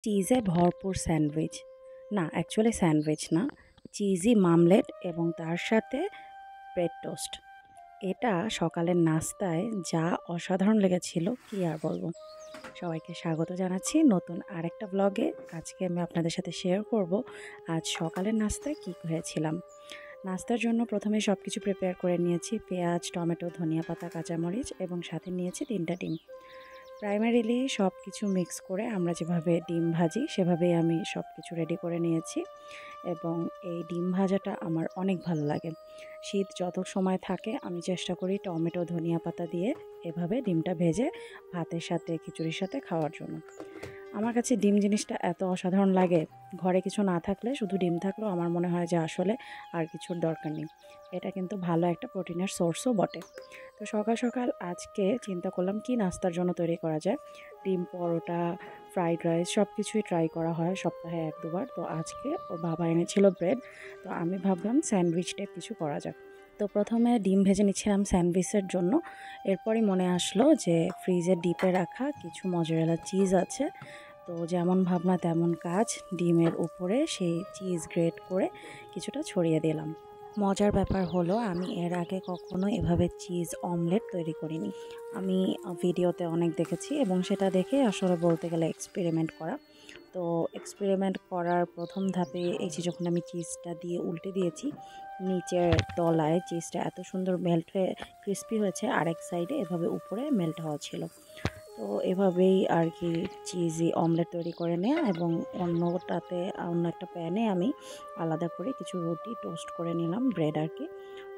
চিজে ভরপুর স্যান্ডউইচ, না actually sandwich না, চিজি মামলেট এবং তার সাথে ব্রেড টোস্ট। এটা সকালের নাস্তায় যা অসাধারণ লেগেছিল কি আর বলবো। সবাইকে স্বাগত জানাচ্ছি নতুন আরেকটা ব্লগে। আজকে আমি আপনাদের সাথে শেয়ার করব আজ সকালের নাস্তায় কী হয়েছিলাম। নাস্তার জন্য প্রথমে সব কিছু প্রিপেয়ার করে নিয়েছি, পেঁয়াজ, টমেটো, ধনিয়া পাতা, কাঁচামরিচ এবং সাথে নিয়েছি 3টা ডিম। প্রাইমারিলি সব কিছু মিক্স করে আমরা যেভাবে ডিম ভাজি সেভাবেই আমি সব কিছু রেডি করে নিয়েছি এবং এই ডিম ভাজাটা আমার অনেক ভালো লাগে। শীত যত সময় থাকে আমি চেষ্টা করি টমেটো, ধনিয়া পাতা দিয়ে এভাবে ডিমটা ভেজে ভাতের সাথে, খিচুড়ির সাথে খাওয়ার জন্য। আমার কাছে ডিম জিনিসটা এত অসাধারণ লাগে, ঘরে কিছু না থাকলে শুধু ডিম থাকলেও আমার মনে হয় যে আসলে আর কিছুর দরকার নেই। এটা কিন্তু ভালো একটা প্রোটিনের সোর্সও বটে। তো সকাল সকাল আজকে চিন্তা করলাম কি নাস্তার জন্য তৈরি করা যায়। ডিম পরোটা, ফ্রাইড রাইস সব কিছুই ট্রাই করা হয় সপ্তাহে 1-2বার। তো আজকে ওর বাবা এনেছিল ব্রেড, তো আমি ভাবলাম স্যান্ডউইচ টাইপ কিছু করা যাক। তো প্রথমে ডিম ভেজে নিচ্ছিলাম স্যান্ডউইচের জন্য। এরপরই মনে আসলো যে ফ্রিজে ডিপে রাখা কিছু মজেরেলা চিজ আছে। তো যেমন ভাবনা তেমন কাজ, ডিমের উপরে সেই চিজ গ্রেট করে কিছুটা ছড়িয়ে দিলাম। মজার ব্যাপার হলো আমি এর আগে কখনো এভাবে চিজ অমলেট তৈরি করিনি। আমি ভিডিওতে অনেক দেখেছি এবং সেটা দেখে আসলে বলতে গেলে এক্সপেরিমেন্ট করা। তো এক্সপেরিমেন্ট করার প্রথম ধাপে এই যে যখন আমি চিজটা দিয়ে উল্টে দিয়েছি, নিচের তলায় চিজটা এত সুন্দর মেল্ট হয়ে ক্রিস্পি হয়েছে, আরেক সাইডে এভাবে উপরে মেল্ট হওয়া ছিল। তো এভাবেই আর কি চিজি অমলেট তৈরি করে নেওয়া এবং অন্য একটা প্যানে আমি আলাদা করে কিছু রুটি টোস্ট করে নিলাম, ব্রেড আর কি।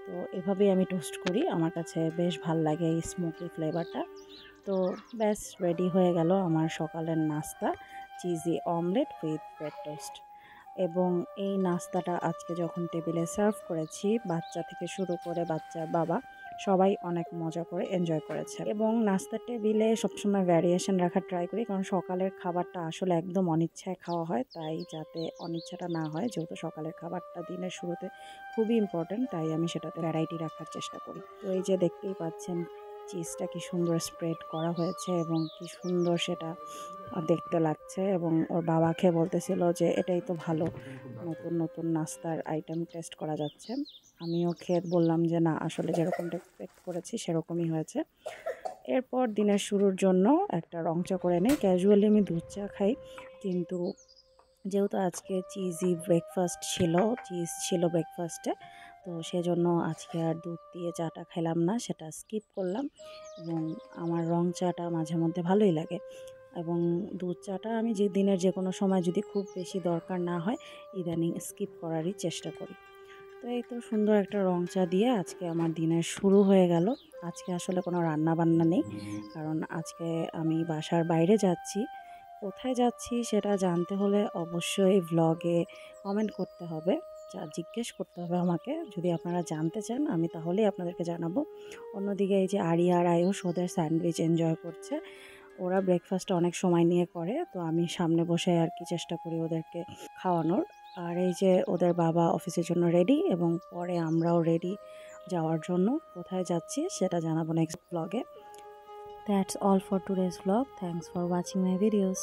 তো এভাবেই আমি টোস্ট করি, আমার কাছে বেশ ভাল লাগে এই স্মোকি ফ্লেভারটা। তো ব্যাস রেডি হয়ে গেল আমার সকালের নাস্তা, cheesy omelette with bread toast. এবং এই নাস্তাটা আজকে যখন টেবিলে সার্ভ করেছি, বাচ্চা থেকে শুরু করে বাচ্চার বাবা সবাই অনেক মজা করে এনজয় করেছে। এবং নাস্তার টেবিলে সবসময় ভ্যারিয়েশন রাখার ট্রাই করি, কারণ সকালের খাবারটা আসলে একদম অনিচ্ছায় খাওয়া হয়, তাই যাতে অনিচ্ছাটা না হয়, যেহেতু সকালের খাবারটা দিনের শুরুতে খুবই ইম্পর্ট্যান্ট, তাই আমি সেটাতে ভ্যারাইটি রাখার চেষ্টা করি। তো এই যে দেখতেই পাচ্ছেন চিজটা কি সুন্দর স্প্রেড করা হয়েছে এবং কি সুন্দর সেটা দেখতে লাগছে। এবং ওর বাবা খেয়ে বলতেছিল যে এটাই তো ভালো, নতুন নতুন নাস্তার আইটেম টেস্ট করা যাচ্ছে। আমিও খেয়ে বললাম যে না, আসলে যেরকমটা এক্সপেক্ট করেছি সেরকমই হয়েছে। এরপর দিনের শুরুর জন্য একটা রং চা করে নিই। ক্যাজুয়ালি আমি দুধ চা খাই, কিন্তু যেহেতু আজকে চিজি ব্রেকফাস্ট ছিল, চিজ ছিল ব্রেকফাস্টে, তো সেজন্য আজকে আর দুধ দিয়ে চাটা খেলাম না, সেটা স্কিপ করলাম। এবং আমার রং চাটা মাঝে মধ্যে ভালোই লাগে এবং দুধ চাটা আমি যে দিনের যে কোনো সময় যদি খুব বেশি দরকার না হয় ইদানিং স্কিপ করারই চেষ্টা করি। তো এই তো সুন্দর একটা রং চা দিয়ে আজকে আমার দিনের শুরু হয়ে গেল। আজকে আসলে কোনো রান্না বান্না নেই, কারণ আজকে আমি বাসার বাইরে যাচ্ছি। কোথায় যাচ্ছি সেটা জানতে হলে অবশ্যই ভ্লগে কমেন্ট করতে হবে, জিজ্ঞেস করতে হবে আমাকে। যদি আপনারা জানতে চান আমি তাহলেই আপনাদেরকে জানাবো। অন্যদিকে এই যে আরিয়া আর আয়ুষ ওদের স্যান্ডউইচ এনজয় করছে। ওরা ব্রেকফাস্টটা অনেক সময় নিয়ে করে, তো আমি সামনে বসে আর কি চেষ্টা করি ওদেরকে খাওয়ানোর। আর এই যে ওদের বাবা অফিসের জন্য রেডি এবং পরে আমরাও রেডি যাওয়ার জন্য। কোথায় যাচ্ছি সেটা জানাবো নেক্সট ব্লগে। That's all for today's vlog. Thanks for watching my videos.